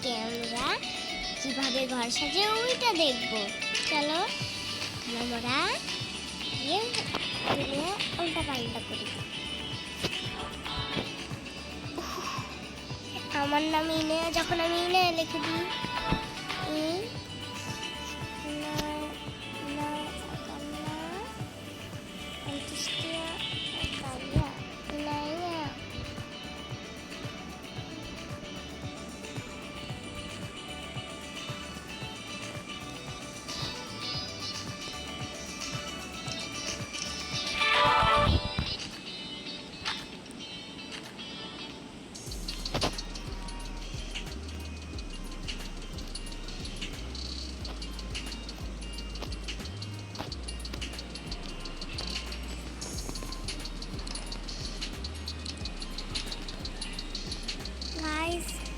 আজকে আমরা কিভাবে ঘর সাজে ওইটা দেখবো। চলো আমরা গিয়ে উল্টা পাল্টা করি। আমার নাম ইনে, যখন আমি ইনে লিখে দিই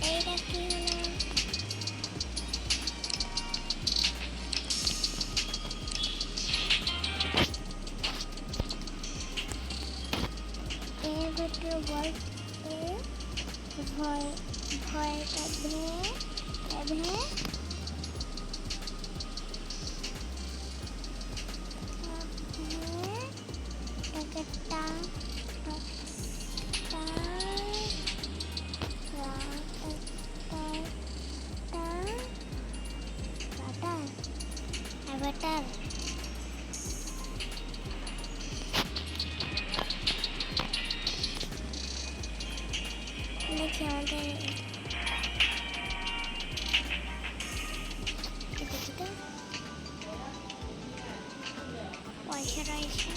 এইটা কি হলো? এর ভিতরে বলতে ভয়টা ভেঙে একটা অ্যাভাটার দেখি আমাদের পয়সা রয়েছে,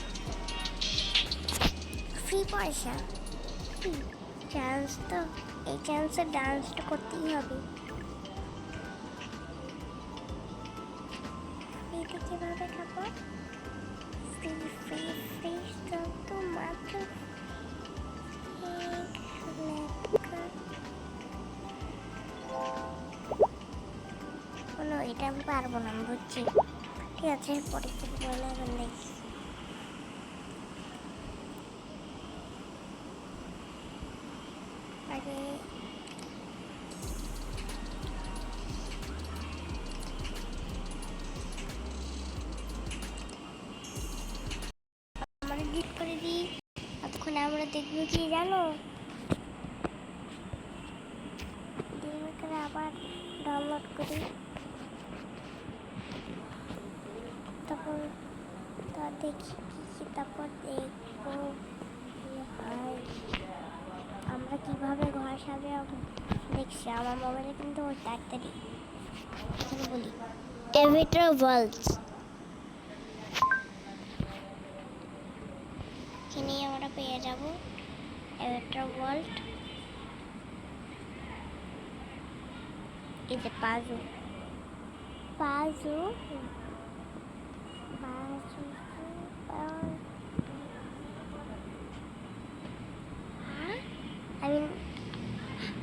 ফ্রি পয়সা, চান্স তো, এই চান্সে ডান্সটা করতেই হবে। ফ্রিতে কীভাবে খাবো? ফ্রি ফ্রি ফ্রি তো মাত্র কোনো, এটা আমি পারবো না, আমি বুঝছি। ঠিক আছে, পরে থেকে বলে এবার দেখি। আগে আমরা ডিলিট করে দিই। এতক্ষণে আমরা দেখবো কি জানো, ডিলিট করে আবার ডাউনলোড করি, তারপর দেখি কি, তারপর দেখবো আমরা কিভাবে ঘর সাজাবো। দেখছি আমার মোবাইলে কিন্তু তাড়াতাড়ি এখানে বলি এভিটার ওয়ার্ল্ডস, এখানে আমরা পেয়ে যাব এভিটার ওয়ার্ল্ড। এই যে পাজু পাজু পাজু আমি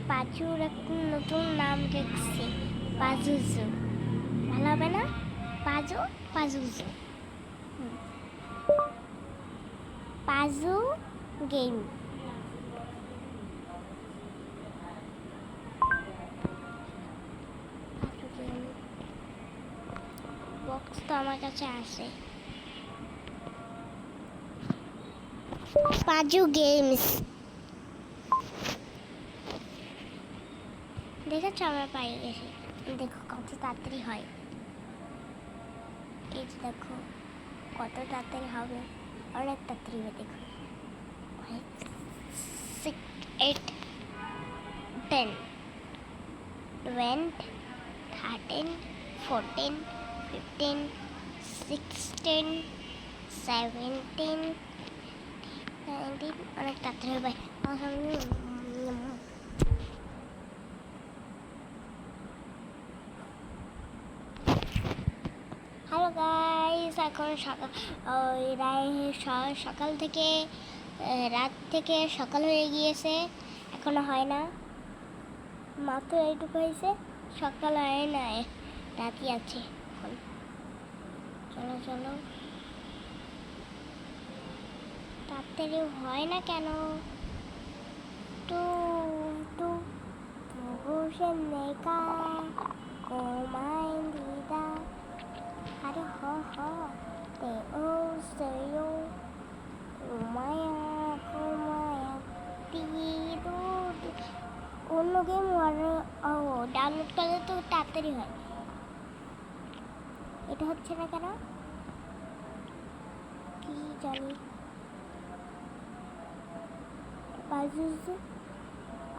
পাজুর একটা নতুন নাম দেখছি, পাজুজু। ভালো হবে না? পাজু পাজুজু, পাজু গেম। বক্স তো আমার কাছে আছে, পাজু গেমস। দেখেছো আমরা পাই গেছি, দেখো কত তাড়াতাড়ি হয়। এই যে দেখো কত তাড়াতাড়ি হবে, অনেক তাড়াতাড়ি হবে। দেখো 6 8 10 12 13 14 15 16 17 19, অনেক তাড়াতাড়ি হবে। হ্যালো গাইস, এখন সকাল থেকে রাত থেকে সকাল হয়ে গিয়েছে, এখনো হয় না, মাত্র এইটুকু হয়েছে, সকাল হয় না, রাতই আছে এখন। চলো চলো, তাড়াতাড়ি হয় না কেন? টু টু Buseneka Komandida Hare ho ho Te o sayo Kumaya Kumaya Tidu অন্য গেম আর ডাউনলোড করলে তো তাড়াতাড়ি হয় এটা হচ্ছে না কেন কি জানি Pazus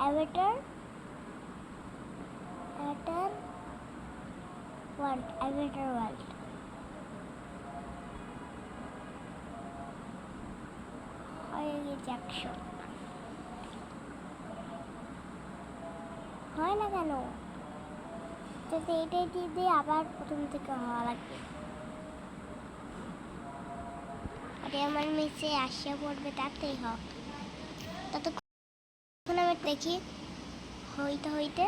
Avatar World Avatar World হয়ে গেছে 100 হয় না কেন তো এইটাই দিয়ে আবার প্রথম থেকে হওয়া লাগবে আরে আমার মেসে আসিয়া পড়বে তাতেই হোক ততক্ষণ আমি দেখি হইতে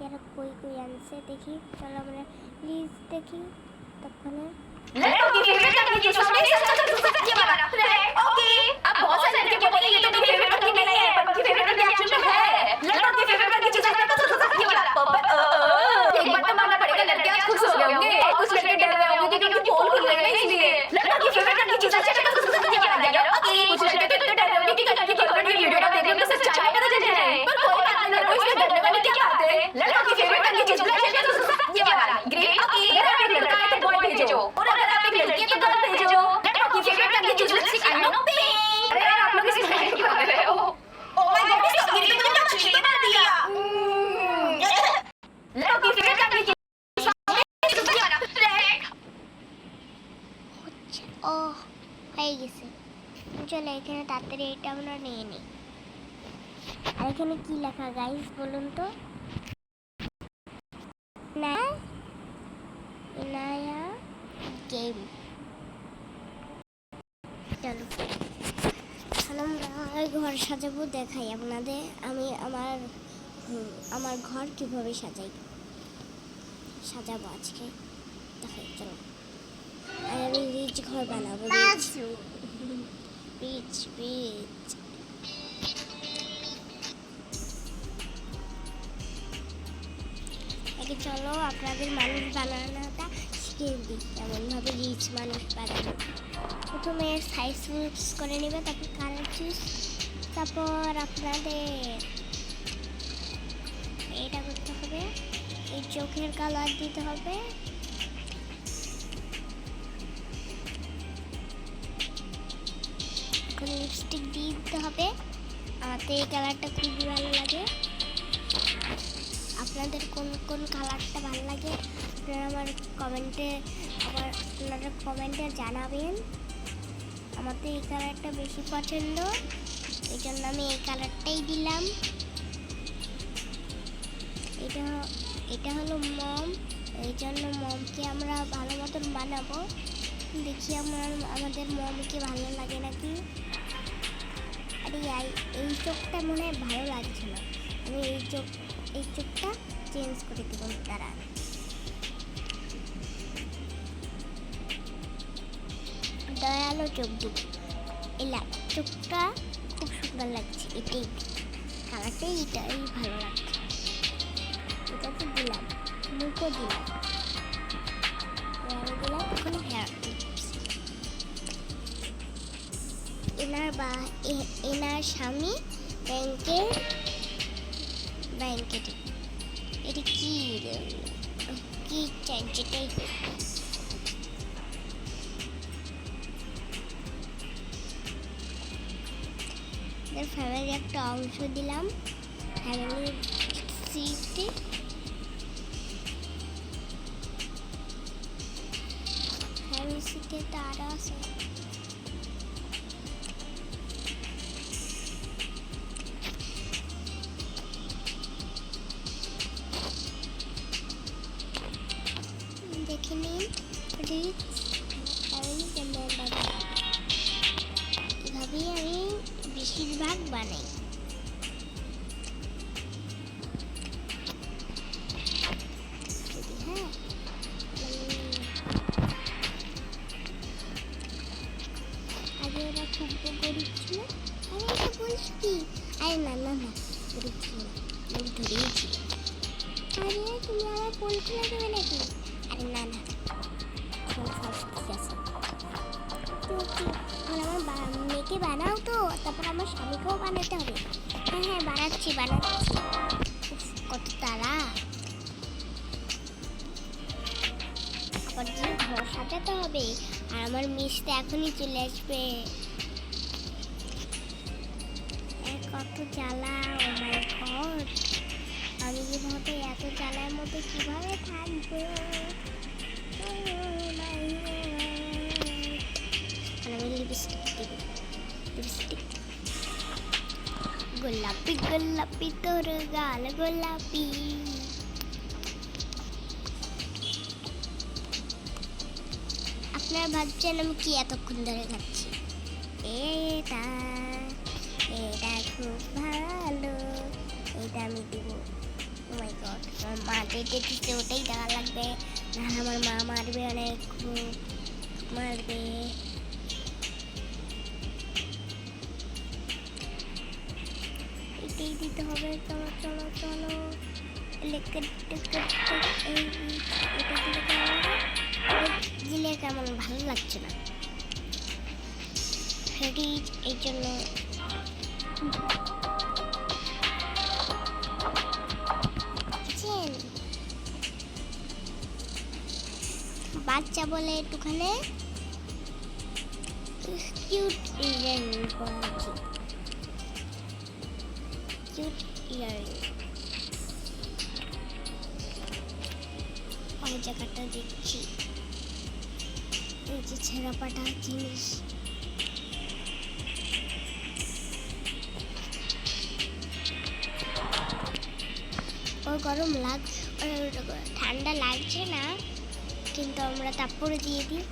যারা কই আনছে দেখি চলো আমরা প্লিজ দেখি ততক্ষণে लड़कों की फेवरेट कंपनी की सामने ये वाला ओके अब बहुत सारे लड़के बोलेंगे ये तो मेरी फेवरेट कंपनी नहीं है पर मेरी फेवरेट कंपनी एक्चुअली में है लड़कों की फेवरेट कंपनी की सामने ये वाला एक बात तो मानना पड़ेगा लड़के आज खुश हो गए होंगे कुछ लड़के डर गए होंगे क्योंकि पोल खुल गए ना इसलिए लड़कों की फेवरेट कंपनी की सामने ये वाला जाएगा ओके कुछ लड़के तो इतने डर रहे होंगे कि कंपनी की फेवरेट वीडियो ना देख रहे हैं सच्चाई पता चल जाए पर कोई बात नहीं लड़कों इसमें डरने वाली क्या बात है लड़कों की फेवरेट कंपनी की सामने ये वाला ग्रेट ओके अगर आप एक लड़का है तो बॉय भेजो और अगर आप एक लड़की है तो गर्ल भेजो लड़कों की फेवरेट कंपनी की सामने आई नो अरे यार आप लोग इस तरह क्यों कर रहे हो ओ माय गॉड इस कंपनी ने मुझे मछली बना दिया लड़कों की फेवरेट कंपनी की सामने ये वाला रेड ও হয়ে গেছে চলো এখানে তাড়াতাড়ি এটা আমরা নিয়ে নিই আর এখানে কি লেখা গাইস বলুন তো না ইনায়া গেম চলো এখন আমরা ঘর সাজাবো দেখাই আপনাদের আমি আমার ঘর কিভাবে সাজাবো আজকে দেখাই চলো আর আমি রিচ ঘর বানাবো রিচ আগে চলো আপনাদের মানুষ বানানোটা শিখিয়ে দিই কেমনভাবে রিচ মানুষ বানাবো প্রথমে সাইজ চুজ করে নেবে তারপর কালার চুজ তারপর আপনাদের এটা করতে হবে এই চোখের কালার দিতে হবে এখন লিপস্টিক দিয়ে দিতে হবে আমার তো এই কালারটা খুবই ভালো লাগে আপনাদের কোন কালারটা ভালো লাগে আপনারা কমেন্টে জানাবেন আমার তো এই কালারটা বেশি পছন্দ এই জন্য আমি এই কালারটাই দিলাম এটা হলো মম এই জন্য মমকে আমরা ভালো মতন বানাবো দেখি আমাদের মমকে ভালো লাগে নাকি আরে এই চোখটা মনে হয় ভালো লাগছে না আমি এই চোখটা চেঞ্জ করে দেবো তারা দয়ালো চোখ দিব এলা চোখটা খুব সুন্দর লাগছে এটাই কালারটাই এটাই ভালো লাগছে এটা তো দিলাম মুখও দিলাম এখন হেয়ার এনার স্বামী ব্যাংকে এটা কি চাই যেটাই ফ্যামিলির একটা অংশ দিলাম ফ্যামিলির সিটে ফ্যামিলি সিটে তো আরও আছে দেখে নিন রিচ ফ্যামিলি এভাবেই আমি বেশিরভাগ বানাই হ্যাঁ আগে ওরা খুব গরিব ছিল আমি এটা বলছি কি আরে না না না, ধরেছি না, আমি ধরেছি। আরে তুমি আমার পোল খুলে দেবে নাকি? আরে না না, এখন সব ঠিক আছে। তো কি আমার মেয়েকে বানাও তো, তারপর আমার স্বামীকেও বানাতে হবে। হ্যাঁ হ্যাঁ, বানাচ্ছি বানাচ্ছি। উফ, কত তারা! আবার যে ঘর সাজাতে হবে, আর আমার মিস্ত্রি এখনই চলে আসবে। কত জ্বালা! ও মাই গড, আমি যেভাবে এত জ্বালার মধ্যে কিভাবে থাকবো? আমি লিপস্টিক দিব, লিপস্টিক। গোলাপি গোলাপি তোর গাল গোলাপি। আপনারা ভাবছেন আমি কি এতক্ষণ ধরে খাচ্ছি? এটা এটা খুব ভালো, এটা আমি দিব। ও মাই গড, আমার মা যেটা দিচ্ছে ওটাই দেওয়া লাগবে, না আমার মা মারবে, অনেক খুব মারবে। এটাই দিতে হবে। চলো চলো চলো, এটা দিলে কেমন ভালো লাগছে না। ফ্রিজ এই জন্য বাচ্চা বলে একটুখানে কিউট ইয়ারিং করা উচিত। কিউট ইয়ারিং ওই জায়গাটা দেখছি, এই যে ছেঁড়া পাটা জিনিস। ওর গরম ঠান্ডা লাগছে না, কিন্তু আমরা তারপরে দিয়ে দিই।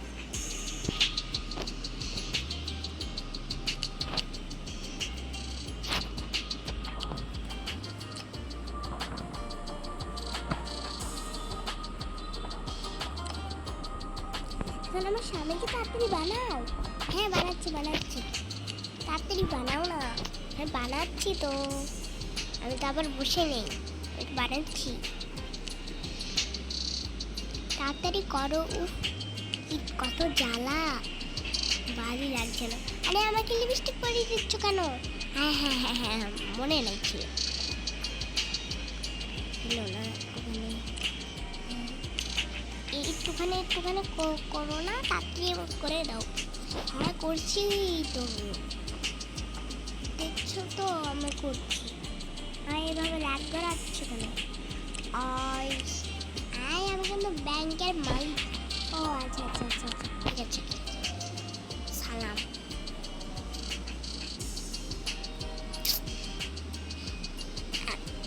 এখন আমার স্বামীকে তাড়াতাড়ি বানাও। হ্যাঁ বানাচ্ছি বানাচ্ছি, তাড়াতাড়ি বানাও না। হ্যাঁ বানাচ্ছি তো, আমি তো আবার বসে নেই, বানাচ্ছি, তাড়াতাড়ি করো। উফ, কত জ্বালা, ভারী লাগছে না। আরে আমাকে লিপস্টিক পরিয়ে দিচ্ছ কেন? হ্যাঁ হ্যাঁ হ্যাঁ হ্যাঁ, মনে নাই ছিল না ওখানে। একটুখানি একটুখানি করো না, তাড়াতাড়ি করে দাও। হ্যাঁ করছি তো, দেখছো তো আমি করছি। হ্যাঁ এভাবে রাগ করাচ্ছি কেন? আয় আমি কিন্তু ব্যাংকের মালিক। ও আচ্ছা আচ্ছা আচ্ছা ঠিক আছে, সালাম।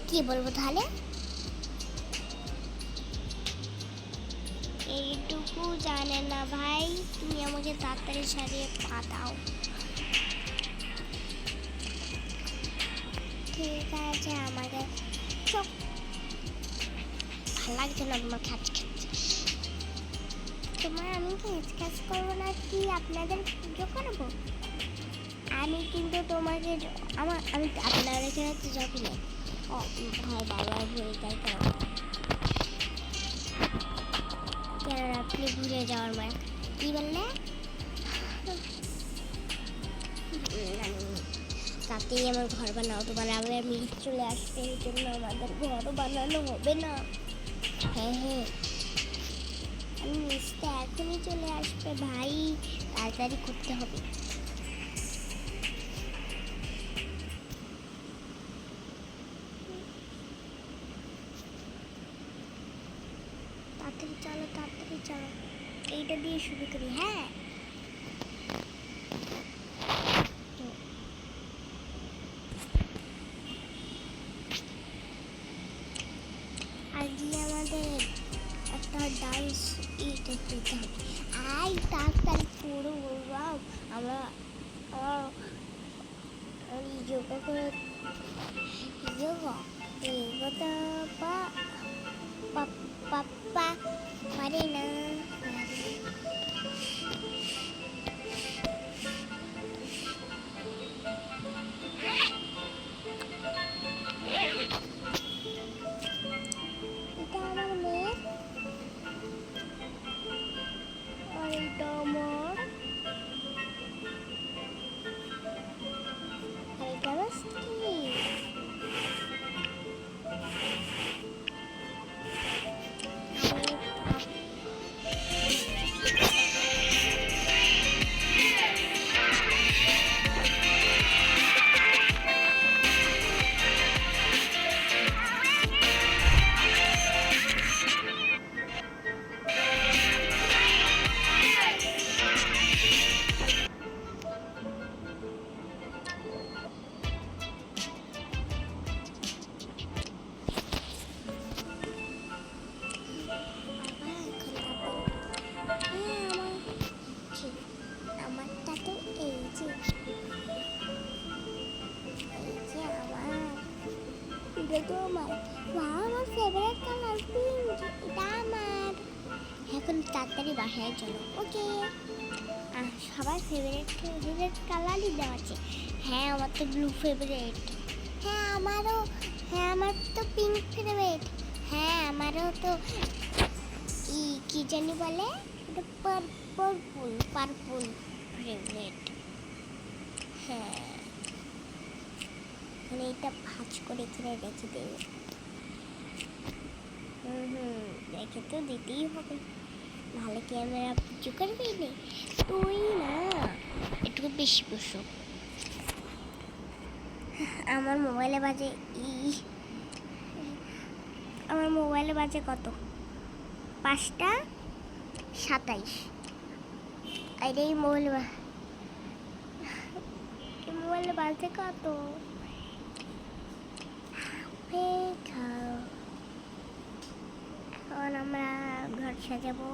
কি বলবো তাহলে? এইটুকু জানে না ভাই, তুমি আমাকে তাড়াতাড়ি সারিয়ে পাঠাও। ঠিক আছে, আমাকে চোখ ভালো লাগছে না তোমার কাজ খেতে। তোমার আমি কাজ করবো না কি আপনাদের পুজো করবো? আমি কিন্তু তোমাকে আমি আপনার এখানে তো যাবো না। ও ভাই বাবার ভুলে যাই কেন? কেন আপনি ভুলে যাওয়ার মানে কি বললে? তাতেই আমার ঘর বানাও, তোমার আবার মিল চলে আসবে, এই জন্য আমাদের ঘরও বানানো হবে না। হ্যাঁ হ্যাঁ, আমি মিসটা এখনই চলে আসবে ভাই, তাড়াতাড়ি করতে হবে। তাড়াতাড়ি চলো তাড়াতাড়ি চলো, এইটা দিয়ে শুরু করি। হ্যাঁ আজকে আমাদের একটা ডান্স এটা করতে হবে। আই তাড়াতাড়ি করো বাবা, আমরা যোগা করে যোগা যোগাটা পাপ্পা পারে না। এটা তো আমার মা, আমার ফেভারিট কালার পিঙ্ক, এটা আমার। এখন তাড়াতাড়ি বাসায় চলো। ওকে, সবার ফেভারিট কালারই দেওয়া আছে। হ্যাঁ, আমার তো ব্লু ফেভারিট। হ্যাঁ আমারও। হ্যাঁ আমার তো পিঙ্ক ফেভারিট। হ্যাঁ আমারও তো কি জানি বলে, এটা পার্পল ফেভারিট। হ্যাঁ, মানে এটা ভাজ করে এখানে রেখে দেবে। রেখে তো দিতেই হবে, নাহলে ক্যামেরা কিছু করবি না তুই না, একটু বেশি বসো। আমার মোবাইলে বাজে কত? 5:27। আর এই মোবাইলে বাজে কত? এখন আমরা ঘর সাজাবো।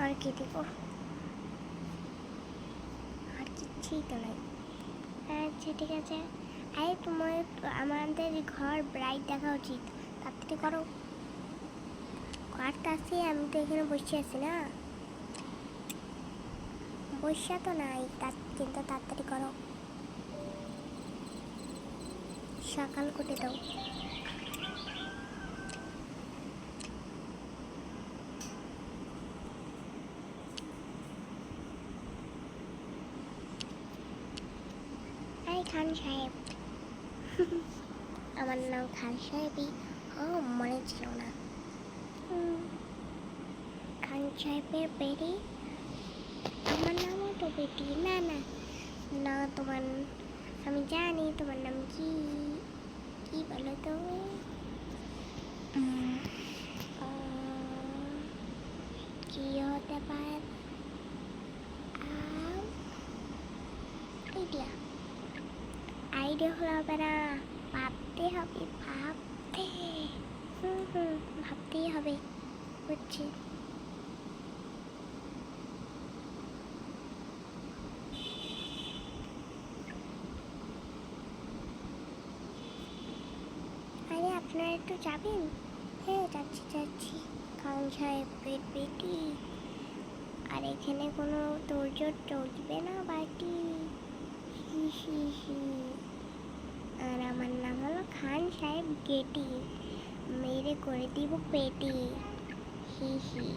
আর কি দেবো? আর কিচ্ছুই তো নাই। আচ্ছা ঠিক আছে। আরে আমাদের ঘর ব্রাইট দেখা উচিত, তাড়াতাড়ি করো। কারটা আছে, আমি তো এখানে বসে আছি না, বসা তো নাই, কিন্তু তাড়াতাড়ি করো, সকাল করে দাও। খান সাহেব। আমার নাম খান সাহেবই। ও মনে ছিল না। খান সাহেবের বেটি, আমার নামও তো বেটি। না না না, তোমার, আমি জানি তোমার নাম কি। কি বলো তো? কি হতে পারে? আইডিয়া হলে হবে না, ভাবতে হবে, ভাবতেই হবে, বুঝছি। আরে আপনারা একটু যাবেন? হ্যাঁ যাচ্ছি। খান সাহেবের বেটি, আর এখানে কোনো তোড়জোড় চলবে না বাটি। হি। আর আমার নাম হলো খান সাহেব গেটি, মেরে করে দিব পেটি। হি।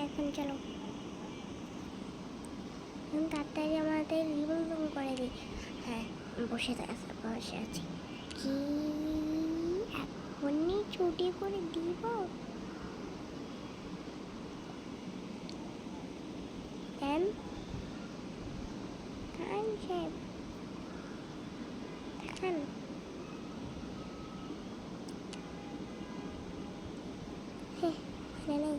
এখন চলো, তাড়াতাড়ি আমাদের রিবন করে দিই। হ্যাঁ বসে আছি। কি এখনই ছুটি করে দিব? কেন খান সাহেব দেখান? হ্যাঁ নেই।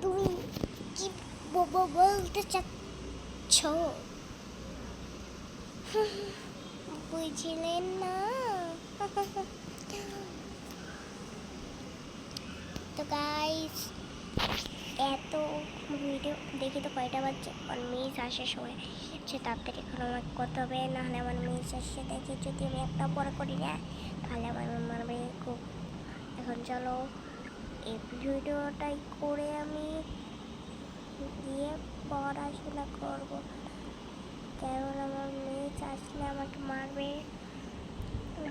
তুমি কি বলতে চাচ্ছ? বুঝলেন না? তো গাইস এত ভিডিও দেখি তো কয়টা বাজছে, আমার মিস আসে সময় সে তাড়াতাড়ি এখন আমাকে করতে হবে, নাহলে আমার মিস এসে দেখে যদি আমি একটা পড়া করি না তাহলে আমার মারবে খুব। এখন চলো এই ভিডিওটাই করে আমি গিয়ে পড়াশোনা করব, কারণ আমার মিস আসলে আমাকে মারবে,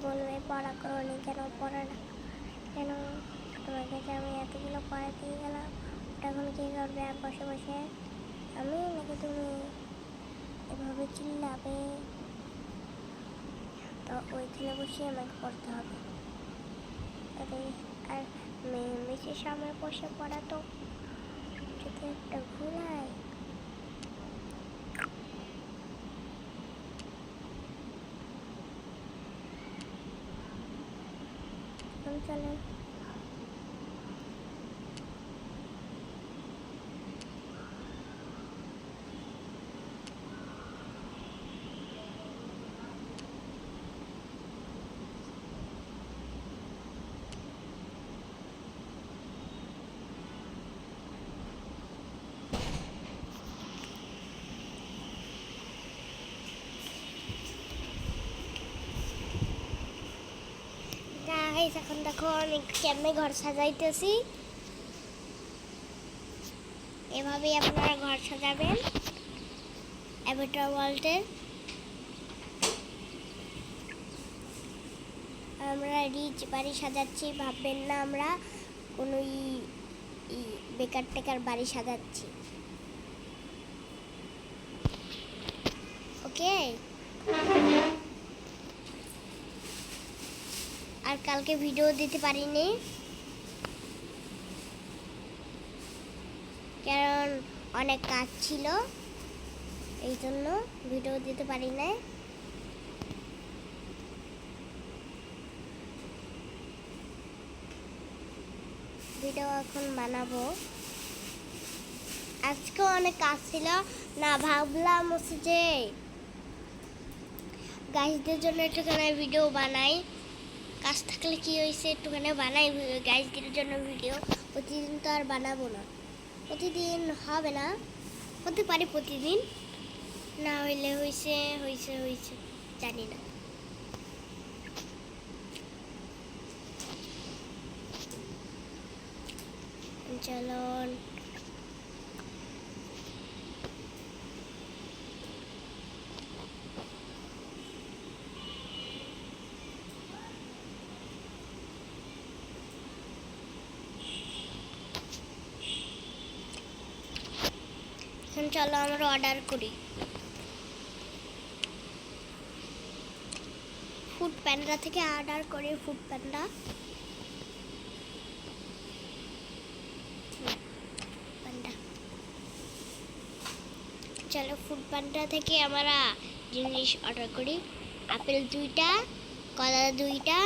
বলবে পড়া করো নি কেন, পড়া না কেন, তোমাকে যে আমি এতগুলো পড়াতে গেলাম এখন কী করবে আর বসে বসে, আমি নাকি তুমি এভাবে চিল্লাবে, তো ওইখানে বসে আমাকে পড়তে হবে। আর মিসের সামনে বসে পড়া তো যদি একটা ভুল হয়, চলেন গাইস, এখন দেখো আমি কেমনে ঘর সাজাইতেছি। এভাবেই আপনারা ঘর সাজাবেন অ্যাভেটার ওয়ার্ল্ডের। আমরা রিচ বাড়ি সাজাচ্ছি, ভাববেন না আমরা কোনো বেকার টেকার বাড়ি সাজাচ্ছি, ওকে। আর কালকে ভিডিও দিতে পারিনি কারণ অনেক কাজ ছিল, এই জন্য ভিডিও দিতে পারি না। ভিডিও এখন বানাবো, আজকে অনেক কাজ ছিল না, ভাবলাম হচ্ছে যে গাইজদের জন্য একটুখানি ভিডিও বানাই, কাজ থাকলে কি হয়েছে একটুখানি বানাই গাইজদের জন্য ভিডিও। প্রতিদিন তো আর বানাবো না, প্রতিদিন হবে না, হতে পারে প্রতিদিন, না হইলে হয়েছে হয়েছে হয়েছে জানি না। চলো এখন চলো আমরা অর্ডার করি। ফুড প্যান্ডা থেকে অর্ডার করি, ফুড প্যান্ডা। চলো ফুড প্যান্ডা থেকে আমরা জিনিস অর্ডার করি। আপেল 2টা, কলা 2টা,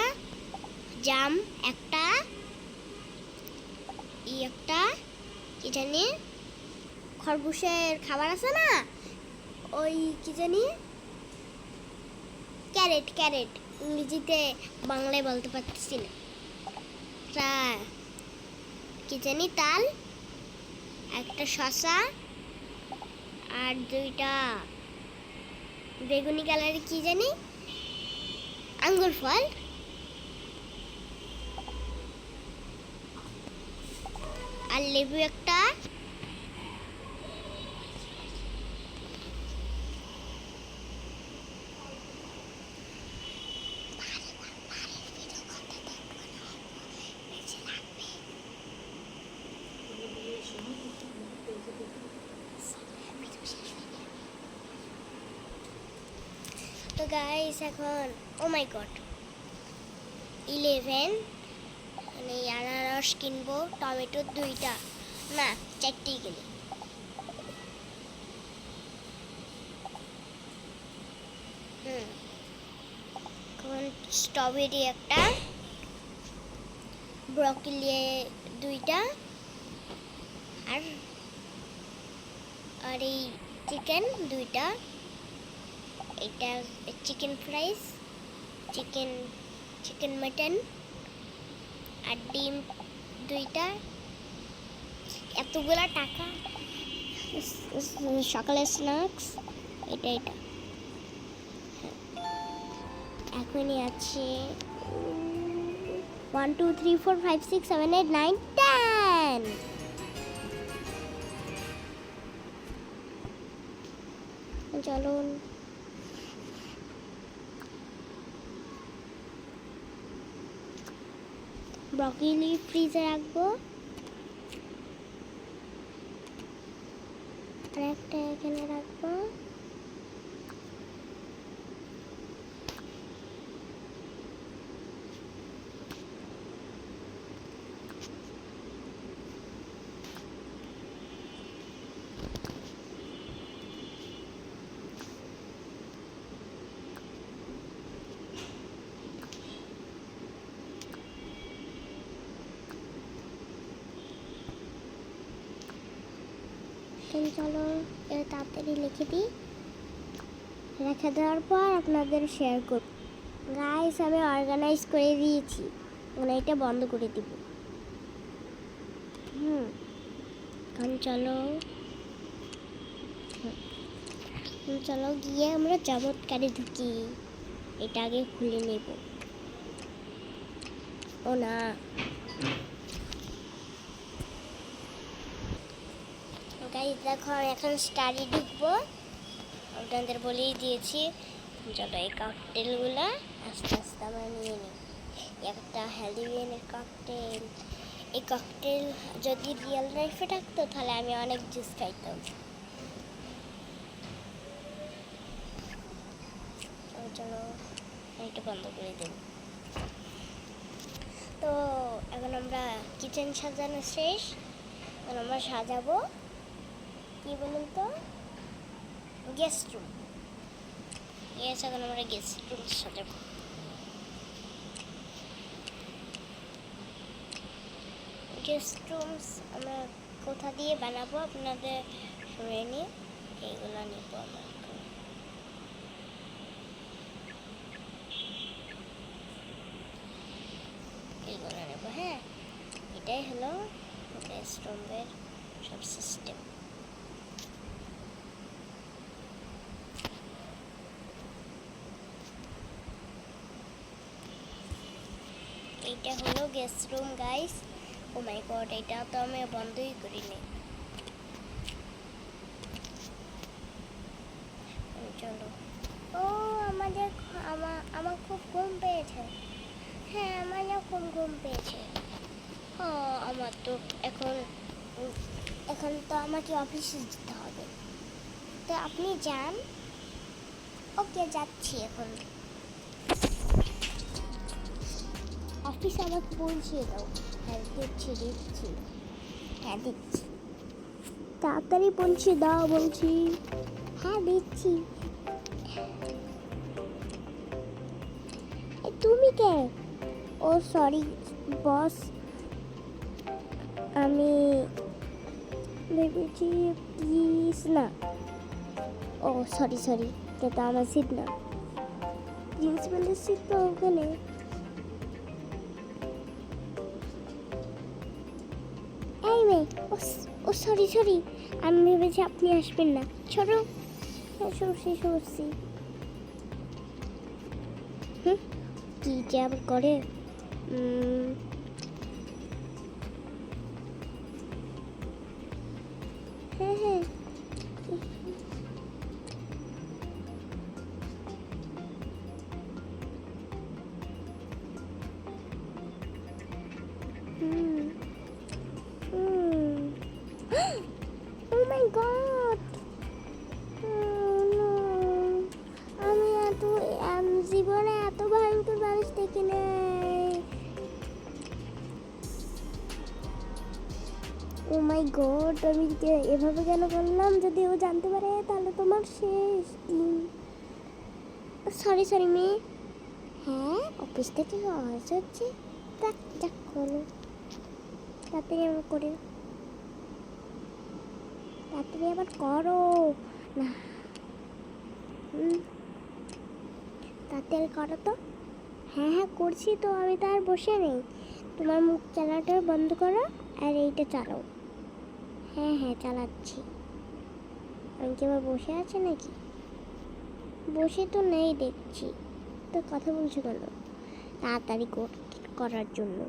জাম একটা, একটা কি জানি খরগোশের খাবার আছে না, ওই কি জানি ক্যারেট, ক্যারেট ইংরেজিতে, বাংলায় বলতে পারতেছি না, কি জানি তাল, একটা শসা, আর 2টা বেগুনি কালারের কি জানি আঙ্গুর ফল, আর লেবু একটা, তো গাইস এখন ও মাই গড 11 মানে আনারস কিনবো, টমেটো 2টা না 4টেই কিনি। এখন স্ট্রবেরি একটা, ব্রকলি 2টা, আর আর এই চিকেন 2টা, এটা চিকেন ফ্রাইস, চিকেন মাটন, আর ডিম 2টা, এতগুলা টাকা সকালের স্ন্যাক্স এটা এখনই আছে 1 2 3 4 5 6 7 8 9 10 চলুন ব্রকলি ফ্রিজে রাখবো আর একটা এখানে রাখবো চলো এটা তাড়াতাড়ি লিখে দিই রেখে দেওয়ার পর আপনাদের শেয়ার করব গাইস আমি অর্গানাইজ করে দিয়েছি মানে এটা বন্ধ করে দিব এখন চলো গিয়ে আমরা চমৎকারে ঢুকি এটা আগে খুলে নেব ও না গাইস দেখো আমি এখন স্টাডি ঢুকবো আপনাদের বলেই দিয়েছি চলো এই ককটেলগুলো আস্তে আস্তে আমরা নিয়ে নিই একটা হ্যালোউইনের ককটেল এই ককটেল যদি রিয়েল লাইফে থাকতো তাহলে আমি অনেক জুস খাইতাম চলো এটা বন্ধ করে দিন তো এখন আমরা কিচেন সাজানো শেষ এখন আমরা সাজাবো কি বলুন তো গেস্ট রুম এখন আমরা গেস্ট রুম সাজাবো গেস্ট রুমস আমরা কোথা দিয়ে বানাবো আপনাদের শুনে নিয়ে এইগুলো নিব আমরা এইগুলো নেব হ্যাঁ এটাই হলো গেস্ট রুমের সব সিস্টেম এইটা হলো গেস্ট রুম গাইস ও মাই গড এটা তো আমি বন্ধই করিনি চলো ও আমার খুব ঘুম পেয়েছে হ্যাঁ আমার না খুব ঘুম পেয়েছে আমার তো এখন তো আমাকে অফিসে যেতে হবে তো আপনি যান ওকে যাচ্ছি এখন অফিসে আমাকে পৌঁছিয়ে দাও হ্যাঁ দিচ্ছি হ্যাঁ দিচ্ছি তাড়াতাড়ি পৌঁছে দাও বলছি হ্যাঁ দিচ্ছি তুমি কে ও সরি বস আমি ভেবেছি প্লিজ না ও সরি এটা আমার সিট না প্রিন্সিপালের সিট তো ওখানে এই মেয়ে ও সরি আমি ভেবেছি আপনি আসবেন না ছোটো সরছি কি যে আবার করে হ্যাঁ Oh my god! আমি জীবনে এত ভয়ঙ্কর মানুষ দেখি নাই ও মাই গড আমি এভাবে কেন করলাম যদি ও জানতে পারে তাহলে তোমার শেষ দিন সরি মেয়ে হ্যাঁ অফিস থেকে আওয়াজ হচ্ছে যাক করো তাড়াতাড়ি আমার করে তাড়াতাড়ি আবার করো না তাড়াতাড়ি করো তো হ্যাঁ করছি তো আমি তো আর বসে নেই তোমার মুখ চালাটা বন্ধ করো আর এইটা চালাও হ্যাঁ হ্যাঁ চালাচ্ছি। আমি কি আবার বসে আছে নাকি? বসে তো নেই দেখছি। তো কথা বলছো কেন? তাড়াতাড়ি করার জন্য।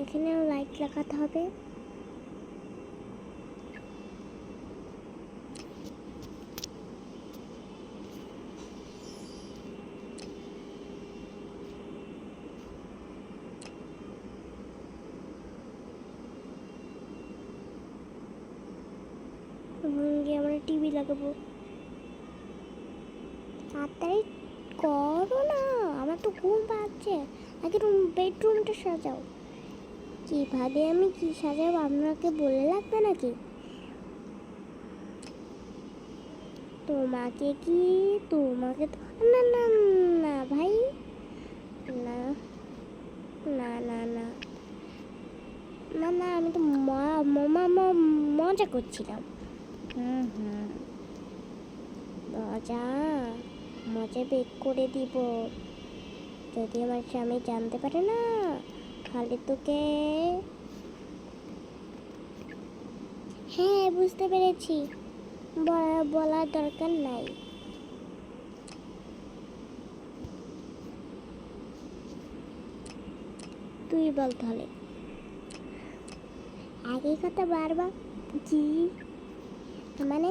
এখানেও লাইট লাগাতে হবে। গিয়ে আমরা টিভি লাগাবো। তাড়াতাড়ি করো না, আমার তো ঘুম পাচ্ছে। আগে বেডরুমটা সাজাও। কিভাবে আমি কি সাজাবো আপনাকে বলে লাগবে নাকি? তোমাকে তো না না না ভাই, না না না না না না, আমি তো মজা করছিলাম। হুম হুম, মজা মজা বের করে দিব। যদি আমার স্বামী জানতে পারে না, খালি তোকে। হ্যাঁ বুঝতে পেরেছি, বলার দরকার নাই। তুই বল তাহলে। একই কথা বারবার। জি মানে,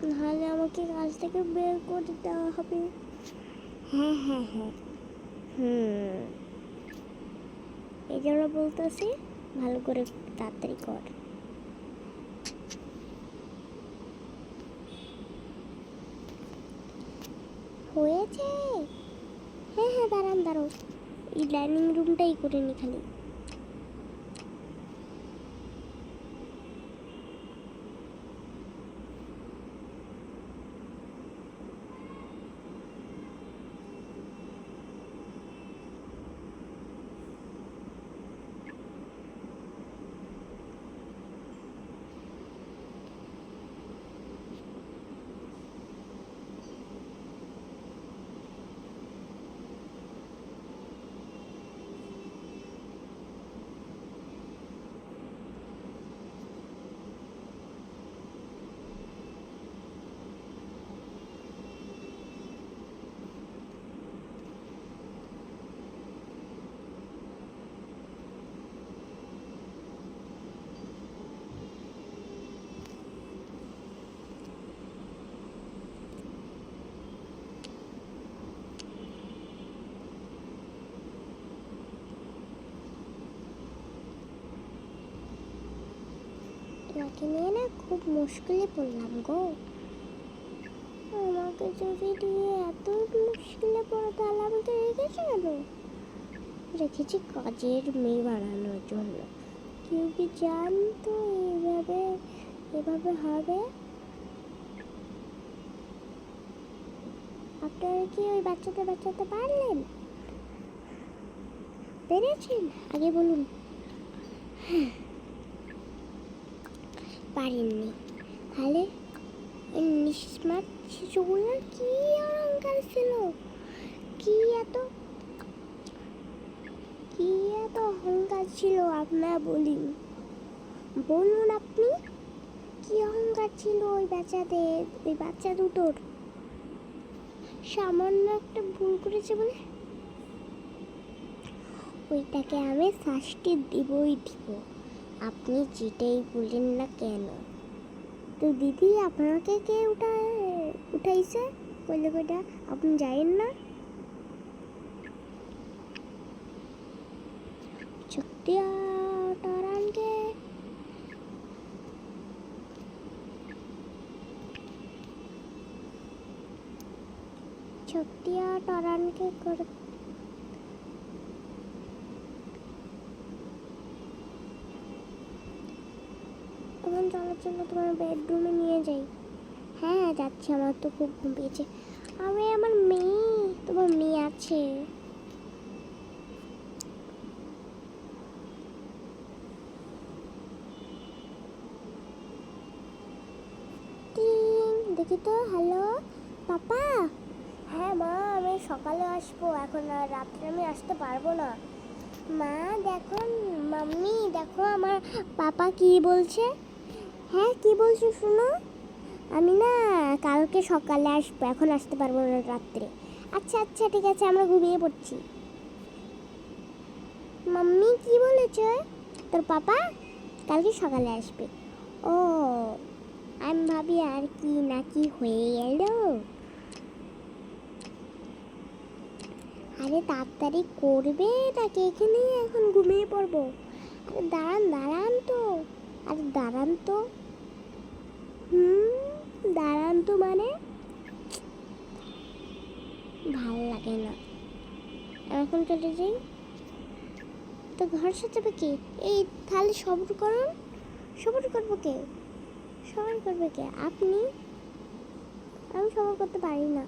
নাহলে আমাকে কাজ থেকে বের করে দেওয়া হবে। হ্যাঁ হ্যাঁ হ্যাঁ, এই জন্য বলতেছি ভালো করে তাড়াতাড়ি কর। হয়েছে। হ্যাঁ হ্যাঁ, দাঁড়াও, এই ডাইনিং রুমটাই করে নি খালি। তোমাকে নিয়ে না খুব মুশকিলে পড়লাম গো। আমাকে যদি দিয়ে এত মুশকিলে পড়ো তাহলে আমাকে রেখেছো কেন? রেখেছি কাজের মেয়ে বানানোর জন্য। কেউ কি জানতো এভাবে হবে? আপনারা কি ওই বাচ্চাতে পারলেন? পেরেছেন? আগে বলুন। পারেননি। তাহলে নিষ্মাত শিশুগুলোর কি অহংকার ছিল, কি এত অহংকার ছিল আপনারা বলুন আপনি, কি অহংকার ছিল ওই বাচ্চা দুটোর? সামান্য একটা ভুল করেছে বলে ওইটাকে আমি শাস্তি দিবই দিব, আপনি যেটাই বলেন না কেন। তো দিদি, আপনাকে কে উঠাইছে কইলে কইটা? আপনি জানেন না? শক্তিয়া টরানকে করে তখন চলো তোমার বেডরুমে নিয়ে যাই। হ্যাঁ যাচ্ছি, আমার তো খুব ঘুম পেয়েছে। তোমার মেয়ে আছে। দেখি তো। Hello papa. হ্যাঁ মা, আমি সকালে আসবো, এখন আর রাত্রে আমি আসতে পারবো না। মা দেখো, মাম্মি দেখো আমার পাপা কি বলছে। হ্যাঁ কি বলছো শুনো? আমি না কালকে সকালে আসবো, এখন আসতে পারবো না রাত্রে। আচ্ছা আচ্ছা ঠিক আছে, আমরা ঘুমিয়ে পড়ছি। মাম্মি কি বলেছে? তোর পাপা কালকে সকালে আসবে। ও, আমি ভাবি আর কি নাকি হয়ে গেল। আরে তাড়াতাড়ি করবে নাকি, এখানেই এখন ঘুমিয়ে পড়বো। আরে দাঁড়ান দাঁড়ান তো, আরে দাঁড়ান তো। দাঁড়ান তো মানে ভাল লাগে না। এখন চলে যাই তো, ঘর সাজাবে কে? এই তাহলে সবর করুন। সবর করবো কে? সবর করবে কে? আপনি। আমি সবর করতে পারি না।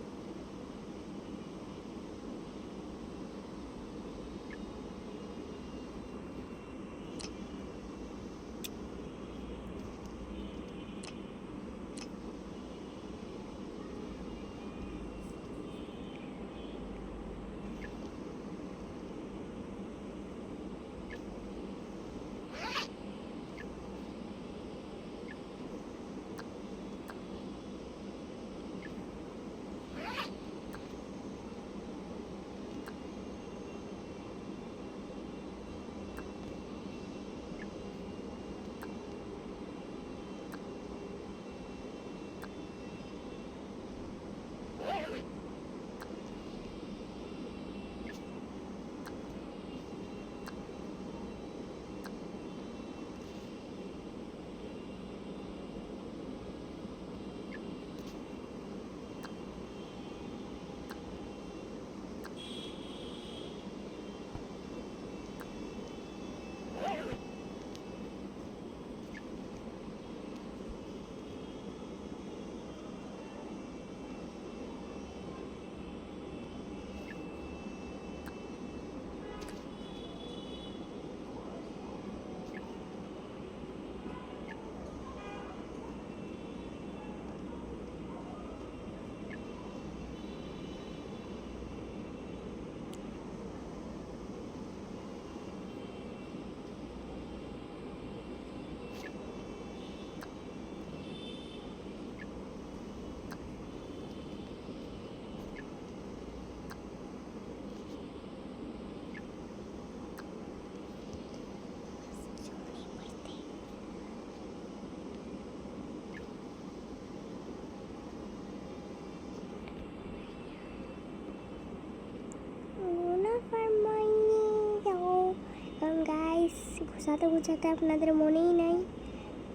গুছাতে গুছাতে আপনাদের মনেই নাই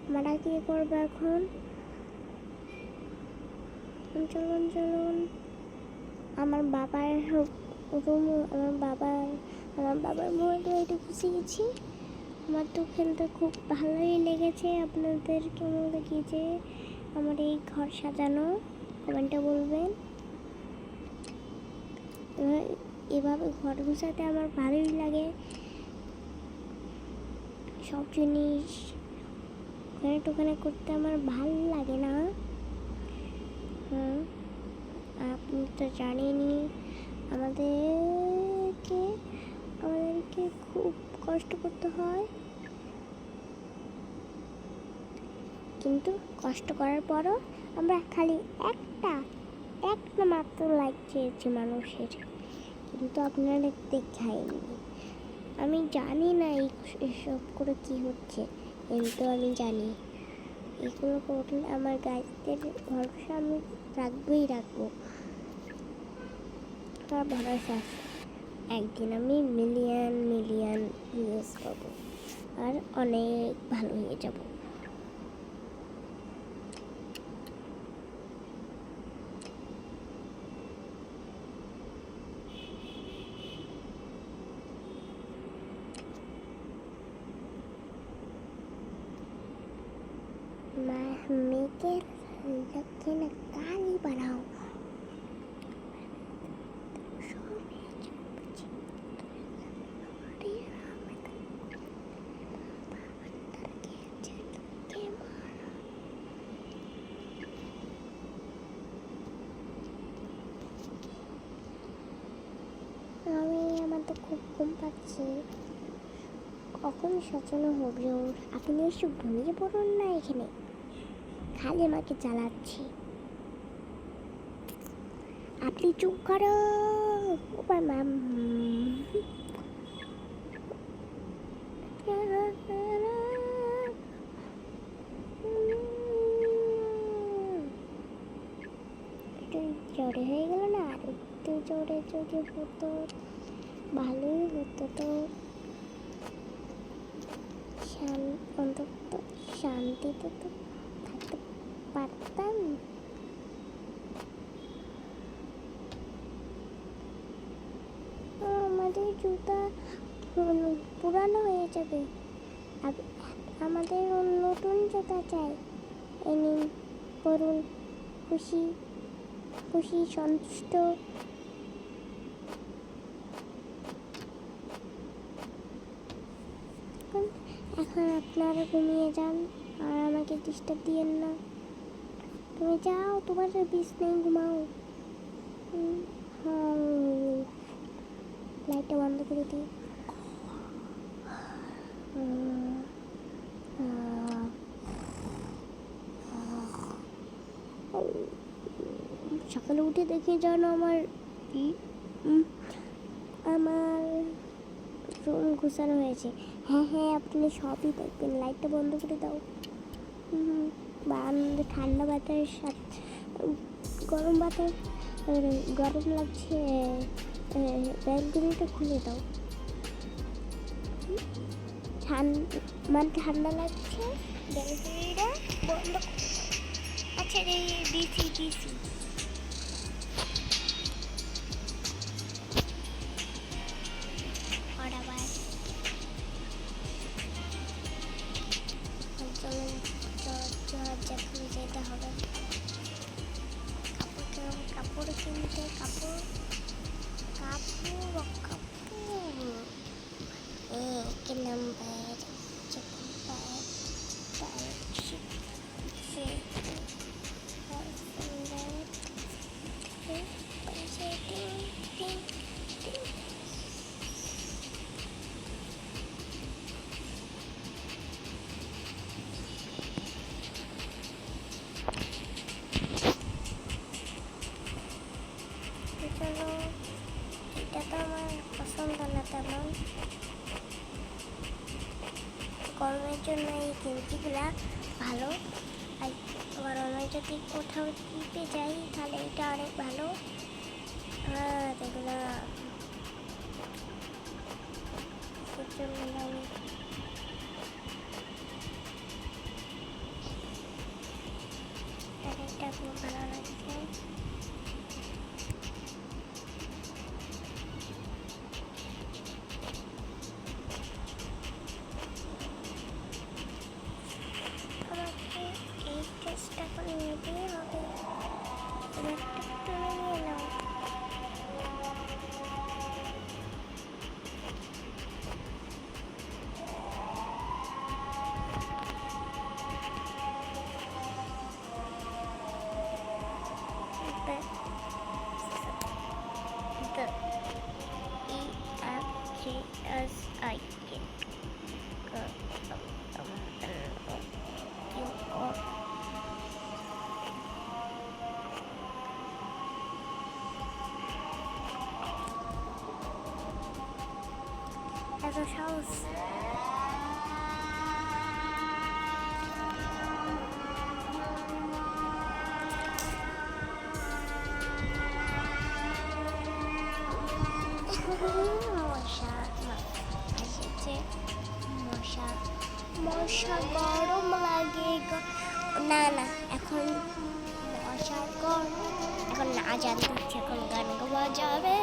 আমরা কি করবো এখন। চলুন চলুন, আমার বাবার রুম, আমার বাবার মোবাইলটা এটা খুশি গেছি। আমার তো খেলতে খুব ভালোই লেগেছে। আপনাদের কেমন লেগেছে আমার এই ঘর সাজানো, কমেন্টে বলবেন। এভাবে ঘর গুছাতে আমার ভালোই লাগে। সব জিনিস ওখানে টোখানে করতে আমার ভালো লাগে না। আপনি তো জানেনই আমাদেরকে খুব কষ্ট করতে হয়, কিন্তু কষ্ট করার পরও আমরা খালি একটা মাত্র লাইক চেয়েছি মানুষের, কিন্তু আপনারা দেখায়নি। আমি জানি না এসব করে কি হচ্ছে, কিন্তু আমি জানি এগুলো করলে আমার গাছদের ভরসা আমি রাখবো। তার ভরসা একদিন আমি মিলিয়ন ভিউজ পাবো আর অনেক ভালো হয়ে যাব। মেয়েকে লক্ষ্মী কালী বানাও। তো খুব ঘুম পাচ্ছে। কখন সচেতন হবে ওর? আপনি এসে ঘুমিয়ে পড়ুন না এখানে, খালি আমাকে জ্বালাচ্ছি। আপনি চুপ করো। ওপার ম্যাম একটু জোরে হয়ে গেল না? আর একটু জোরে যদি হতো ভালোই হতো। তো অন্তত শান্তিতে তো থাকতে পারতাম। আমাদের জুতা পুরানো হয়ে যাবে, আমাদের নতুন জুতা চাই। এই নিন, পরুন, খুশি খুশি সন্তুষ্ট। এখন আপনারা ঘুমিয়ে যান আর আমাকে ডিস্টার্ব দিয়েন না। তুমি যাও, তোমার বিছনায় ঘুমাও। হ্যাঁ, লাইটটা বন্ধ করে দিই। সকালে উঠে দেখে জানো আমার আমার রুম গুছানো হয়েছে। হ্যাঁ হ্যাঁ, আপনি সবই দেখবেন। লাইটটা বন্ধ করে দাও। বা আমাদের ঠান্ডা বাতাস, গরম বাতাস, গরম লাগছে, ব্যালকনিটা খুলে দাও। ঠান্ডা লাগছে, ব্যালকনিটা বন্ধ। আচ্ছা দিছি। যেতে হবে কাপড় কিনতে। কাপড় কি নাম্বার? এটা তো আমার পছন্দ না তেমন। গরমের জন্য এই গেঞ্জিগুলা ভালো। আর গরমে যদি কোথাও টিপে যাই তাহলে এটা অনেক ভালো। এগুলো এটা খুব ভালো লাগছে। আমাকে এই ড্রেসটা করে নিতেই হবে। তুলে নিয়ে নাও। EFGSI as a house. মশা গরম লাগে। না এখন মশা গরম, এখন আজান দিচ্ছে, এখন গান গাওয়া যাবে।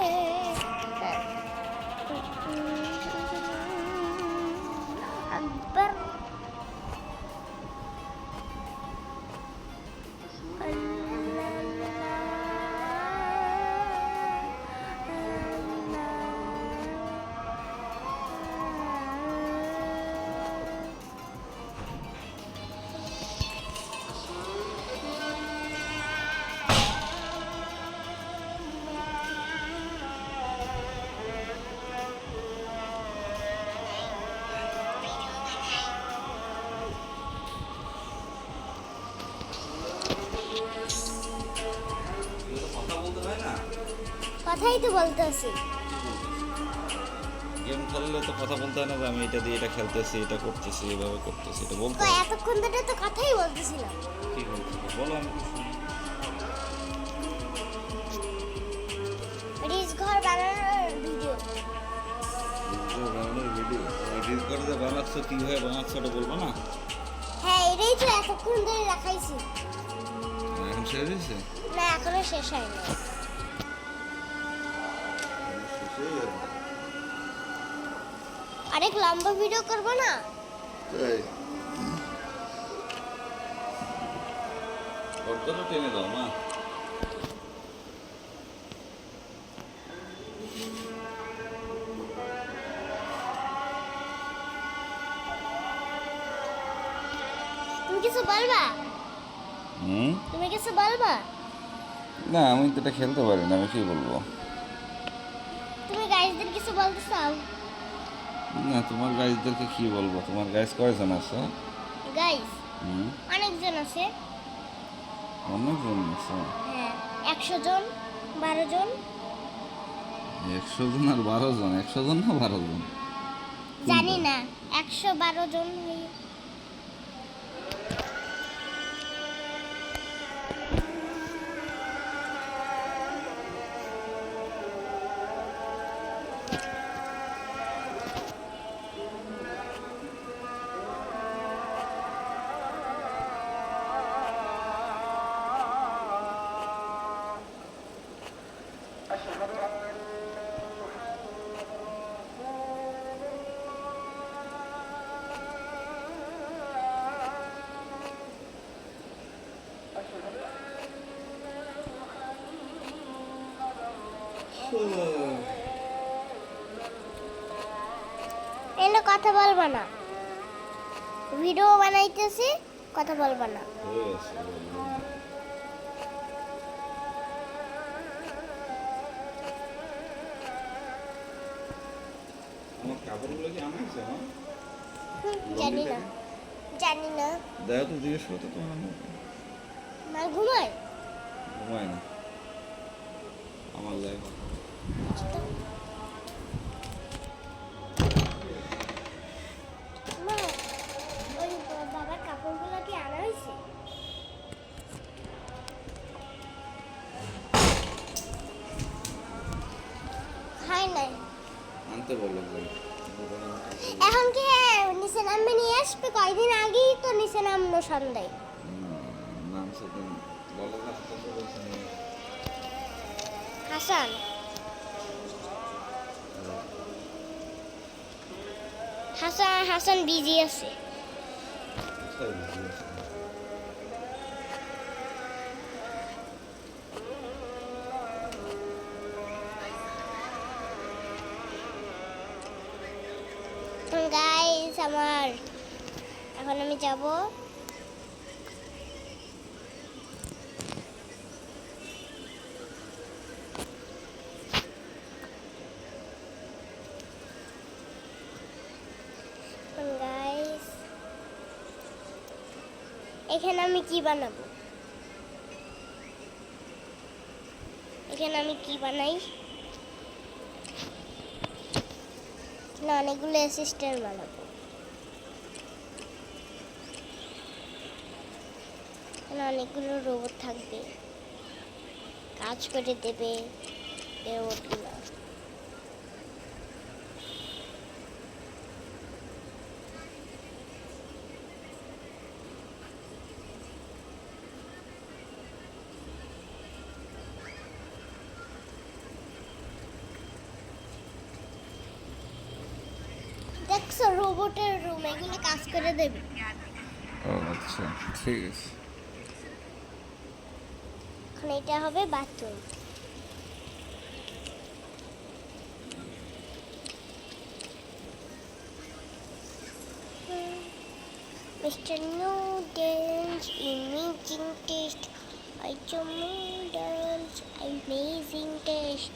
আকবর কথাই তো বলতেছি। গেম খেললে তো কথা বলতে হয় না যে আমি এটা দিয়ে এটা খেলতেছি, এটা করতেছি, এভাবে করতেছি, এটা বলতে তো হয়। এতক্ষণ ধরে তো কথাই বলতেছিলাম। কি বলছিল বলো, আমি তো শুনি। রিস ঘর বানানোর ভিডিও। ভিডিও বানানোর ভিডিও, রিল করে যে বানাচ্ছ, কীভাবে বানাচ্ছ ওটা বলবো না? হ্যাঁ, এটাই তো এতক্ষণ ধরে রাখাইছি। এখন শেষ হয়েছে? না, এখনো শেষ হয়নি। শেষই হবে। অনেক লম্বা ভিডিও করবো না? তাই পর্দাটা টেনে দাও না। তুমি কিছু বলবা? তুমি কিছু বলবা? না, আমি তো এটা খেলতে পারি না, আমি কি বলবো? তুমি গাইজদের কিছু বলতে চাও? না, তোমার গাইজদেরকে কি বলবো? তোমার গাইজ কয়জন আছে? গাইজ হুম, অনেকজন আছে। অনেকজন আছে। হ্যাঁ, 100 জন, 12 জন। 100 জন আর 12 জন? 100 জন না 12 জন? জানি না, 112 জন। এনে কথা বলবা না, ভিডিও বানাইতেছি, কথা বলবা না। হয়ে গেছে, বলবো না। আমার কাপড়গুলো কি আনা হয়েছে আমার? জানি না, জানি না। দেখো তো, জিজ্ঞেস করতে তোমার আম্মু। মা ঘুমায়? ঘুমায় না, আমার লাইফ। মা, ওই বাবার কাপড়গুলো কি আনা হয়েছে? হয় নাই। আনতে বলো যে। এখন কি নিচে নামবে নিয়ে আসবে? কয়দিন আগেই তো নিচে নামলো সন্ধ্যায়। নাম সেদিন বলো না, কত বলছে না। হাসান, হাসান হাসান বিজি আছে। কোথায় বিজি আছে? গাইস, আমার এখন আমি যাব। গাইস, এখানে আমি কি বানাবো? এখানে আমি কি বানাই? না, অনেকগুলো অ্যাসিস্ট্যান্ট বানাবো। এখানে অনেকগুলো রোবট থাকবে, কাজ করে দেবে রোবটগুলো। দেখছো, রোবটের রুম, এগুলো কাজ করে দেবে। ও আচ্ছা, ঠিক আছে। এখন এটা হবে bathroom. Mr. Noodles, amazing taste. Item noodles, amazing taste.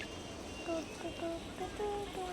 Do, do, do, do, do, do.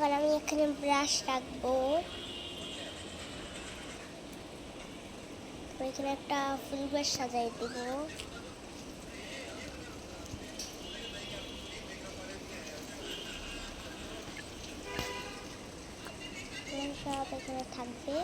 এখন আমি এখানে ব্রাশ রাখবো, তারপর এখানে একটা ফুল গাছ সাজাই দিব। সব এখানে থাকবে।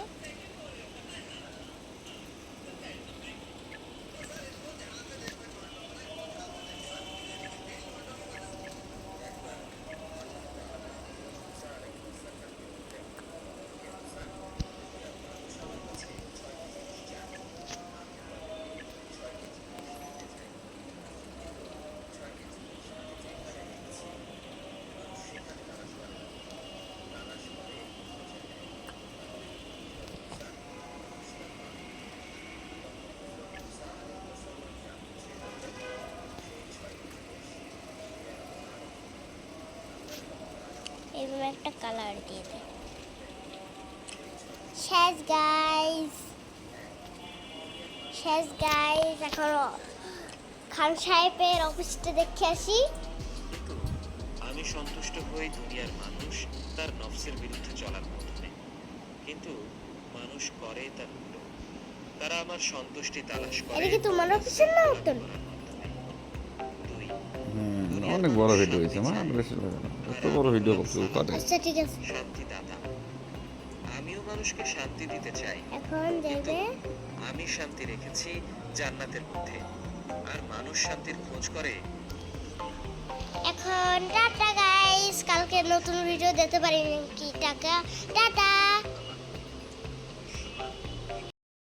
এইভাবে একটা কালার দিয়ে দেয়। শেষ গাইস, এখন খান সাহেবের অফিসটা দেখে আসি। কিন্তু আমি সন্তুষ্ট হই দুনিয়ার মানুষ তার নফসের বিরুদ্ধে চলার মাধ্যমে, কিন্তু মানুষ করে তার উল্টো। তারা আমার সন্তুষ্টি তালাশ করে এটা কি তোমার অফিসের না উত্তর? দুই, অনেক বড় ভিডিও হয়েছে মা, বেশি লাগে না। এত বড় ভিডিও করছে ও কাটে। আচ্ছা ঠিক আছে, শান্তিদাতা। আমিও মানুষকে শান্তি দিতে চাই, এখন যাবে। আমি শান্তি রেখেছি জান্নাতের মধ্যে, আর মানুষ শান্তির খোঁজ করে। এখন টাটা গাইস, কালকে নতুন ভিডিও দিতে পারি কি টাকা। টাটা।